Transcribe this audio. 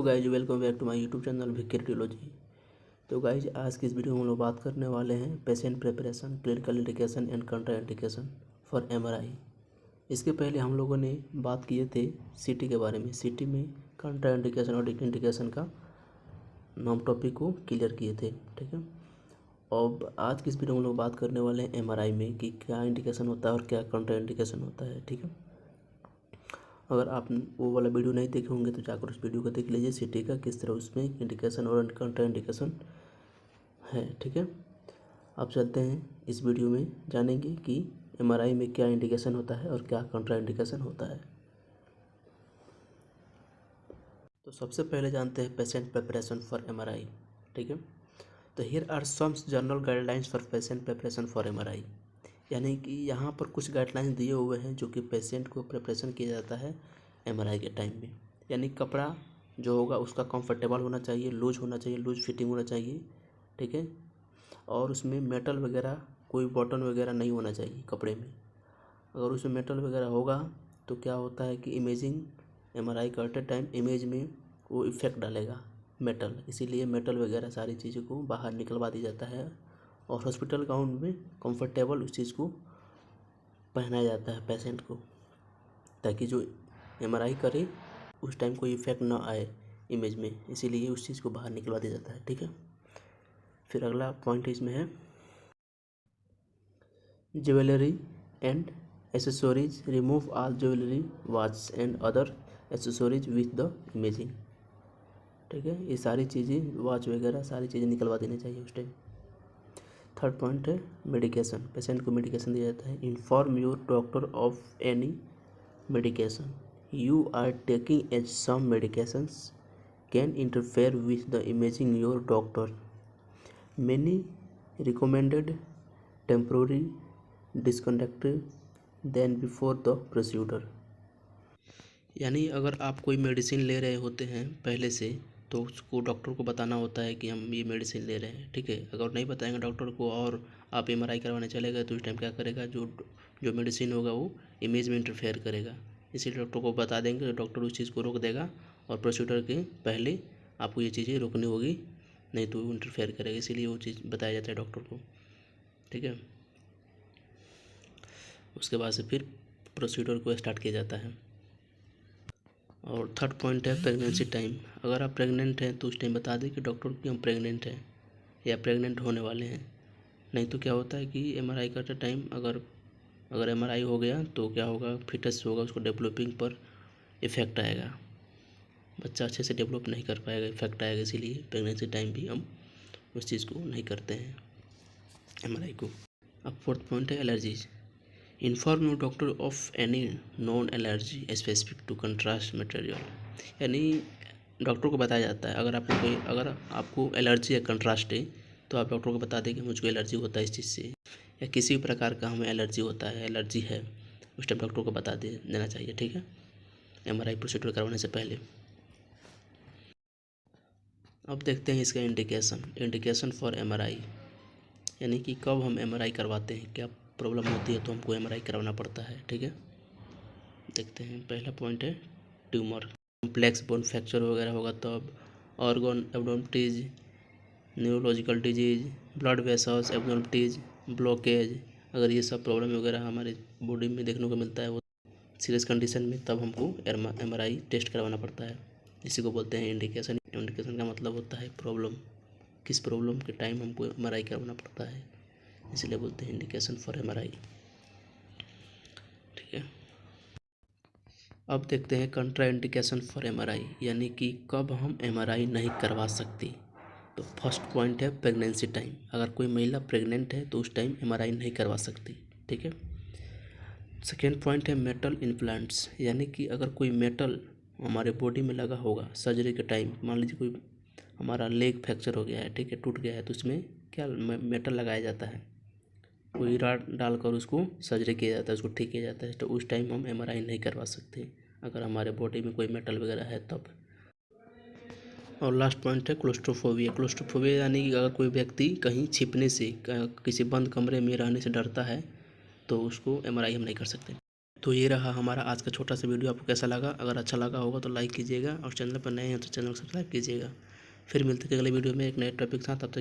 Hello guys, welcome back to my YouTube channel Vicky radiology. तो guys, आज की इस वीडियो में हम लोग बात करने वाले हैं patient preparation, clinical indication and कंट्रा indication for MRI. इसके पहले हम लोगों ने बात किए थे सीटी के बारे में। सीटी में कंट्रा इंडिकेशन और इंडिकेशन का नाम टॉपिक को क्लियर किए थे, ठीक है। अब आज की इस वीडियो में हम लोग बात करने वाले हैं एमआरआई में कि क्या इंडिकेशन होता है और क्या कंट्रा इंडिकेशन होता है, ठीक है। अगर आप वो वाला वीडियो नहीं देखे होंगे तो जाकर उस वीडियो को देख लीजिए, सीटी का किस तरह उसमें इंडिकेशन और कंट्रा इंडिकेशन है, ठीक है। अब चलते हैं इस वीडियो में, जानेंगे कि एमआरआई में क्या इंडिकेशन होता है और क्या कंट्रा इंडिकेशन होता है। तो सबसे पहले जानते हैं पेशेंट प्रिपरेशन फॉर एमआरआई, ठीक है। तो here are some general guidelines for patient preparation for MRI, यानी कि यहाँ पर कुछ गाइडलाइंस दिए हुए हैं जो कि पेशेंट को प्रिपरेशन किया जाता है एमआरआई के टाइम में। यानी कपड़ा जो होगा उसका कंफर्टेबल होना चाहिए, लूज होना चाहिए, लूज फिटिंग होना चाहिए, ठीक है। और उसमें मेटल वगैरह, कोई बटन वगैरह नहीं होना चाहिए कपड़े में। अगर उसमें मेटल वगैरह होगा तो क्या होता है कि इमेजिंग एमआरआई करते टाइम इमेज में वो इफ़ेक्ट डालेगा मेटल, इसीलिए मेटल वगैरह सारी चीज़ों को बाहर निकलवा दिया जाता है और हॉस्पिटल गाउन में कंफर्टेबल उस चीज़ को पहनाया जाता है पेशेंट को, ताकि जो एमआरआई करे उस टाइम कोई इफेक्ट ना आए इमेज में, इसीलिए उस चीज़ को बाहर निकलवा दिया जाता है, ठीक है। फिर अगला पॉइंट इसमें है jewellery and accessories, remove all jewellery, watch and other accessories with the imaging, ठीक है। ये सारी चीज़ें, वॉच वगैरह सारी चीज़ें निकलवा देनी चाहिए उस टाइम। थर्ड पॉइंट है मेडिकेशन, पेशेंट को मेडिकेशन दिया जाता है। Inform your doctor of any medication you are taking as some medications can interfere with the imaging your doctor, many recommended temporary disconnect then before the procedure. यानी अगर आप कोई medicine ले रहे होते हैं पहले से तो उसको डॉक्टर को बताना होता है कि हम ये मेडिसिन ले रहे हैं, ठीक है। अगर नहीं बताएंगे डॉक्टर को और आप एमआरआई करवाने चले गए तो उस टाइम क्या करेगा, जो जो मेडिसिन होगा वो इमेज में इंटरफेयर करेगा। इसीलिए डॉक्टर को बता देंगे तो डॉक्टर उस चीज़ को रोक देगा और प्रोसीजर के पहले आपको ये चीज़ें रोकनी होगी, नहीं तो वो इंटरफेयर करेगा, इसीलिए वो चीज़ बताया जाता है डॉक्टर को, ठीक है। उसके बाद से फिर प्रोसीजर को स्टार्ट किया जाता है। और थर्ड पॉइंट है प्रेगनेंसी टाइम। अगर आप प्रेग्नेंट हैं तो उस टाइम बता दें कि डॉक्टर कि हम प्रेग्नेंट हैं या प्रेग्नेंट होने वाले हैं। नहीं तो क्या होता है कि एमआरआई करते टाइम अगर एमआरआई हो गया तो क्या होगा, फिटस होगा, उसको डेवलपिंग पर इफ़ेक्ट आएगा, बच्चा अच्छे से डेवलप नहीं कर पाएगा, इफेक्ट आएगा। इसीलिए प्रेगनेंसी टाइम भी हम उस चीज़ को नहीं करते हैं एमआरआई को। अब फोर्थ पॉइंट है allergies. Inform your doctor of any non allergy specific to contrast material, यानी डॉक्टर को बताया जाता है अगर आपको एलर्जी है, कंट्रास्ट है, तो आप डॉक्टर को बता दें कि मुझको एलर्जी होता है इस चीज़ से, या किसी भी प्रकार का हमें एलर्जी होता है, एलर्जी है, उस टाइम डॉक्टर को बता देना चाहिए, ठीक है, एमआरआई प्रोसीजर करवाने से पहले। अब देखते हैं इसका इंडिकेशन फॉर एमआरआई, यानी कि कब हम एमआरआई करवाते हैं, क्या प्रॉब्लम होती है तो हमको एमआरआई करवाना पड़ता है, ठीक है। देखते हैं, पहला पॉइंट है ट्यूमर, कॉम्प्लेक्स बोन फ्रैक्चर वगैरह होगा तब, organ abnormalities, neurological disease, blood vessels abnormalities, blockage, अगर ये सब प्रॉब्लम वगैरह हमारे बॉडी में देखने को मिलता है वो सीरियस कंडीशन में, तब हमको एमआरआई टेस्ट करवाना पड़ता है। इसी को बोलते हैं इंडिकेशन। इंडिकेशन का मतलब होता है प्रॉब्लम, किस प्रॉब्लम के टाइम हमको एमआरआई करवाना पड़ता है, इसलिए बोलते हैं इंडिकेशन फॉर एमआरआई, ठीक है। अब देखते हैं कंट्रा इंडिकेशन फॉर एमआरआई, यानी कि कब हम एमआरआई नहीं करवा सकते। तो फर्स्ट पॉइंट है प्रेगनेंसी टाइम। अगर कोई महिला प्रेग्नेंट है तो उस टाइम एमआरआई नहीं करवा सकती, ठीक है। सेकेंड पॉइंट है मेटल इम्प्लांट्स, यानी कि अगर कोई मेटल हमारे बॉडी में लगा होगा सर्जरी के टाइम, मान लीजिए कोई हमारा लेग फ्रैक्चर हो गया है, ठीक है, टूट गया है, तो उसमें क्या मेटल लगाया जाता है, कोई रॉड डालकर उसको सर्जरी किया जाता है, उसको ठीक किया जाता है, तो उस टाइम हम एमआरआई नहीं करवा सकते अगर हमारे बॉडी में कोई मेटल वगैरह है तब। और लास्ट पॉइंट है क्लोस्ट्रोफोबिया। क्लोस्ट्रोफोबिया यानी कि अगर कोई व्यक्ति कहीं छिपने से, किसी बंद कमरे में रहने से डरता है तो उसको एमआरआई हम नहीं कर सकते। तो ये रहा हमारा आज का छोटा सा वीडियो। आपको कैसा लगा? अगर अच्छा लगा होगा तो लाइक कीजिएगा और चैनल पर नए हैं तो चैनल को सब्सक्राइब कीजिएगा। फिर मिलते हैं अगले वीडियो में एक नए टॉपिक के साथ। तब तक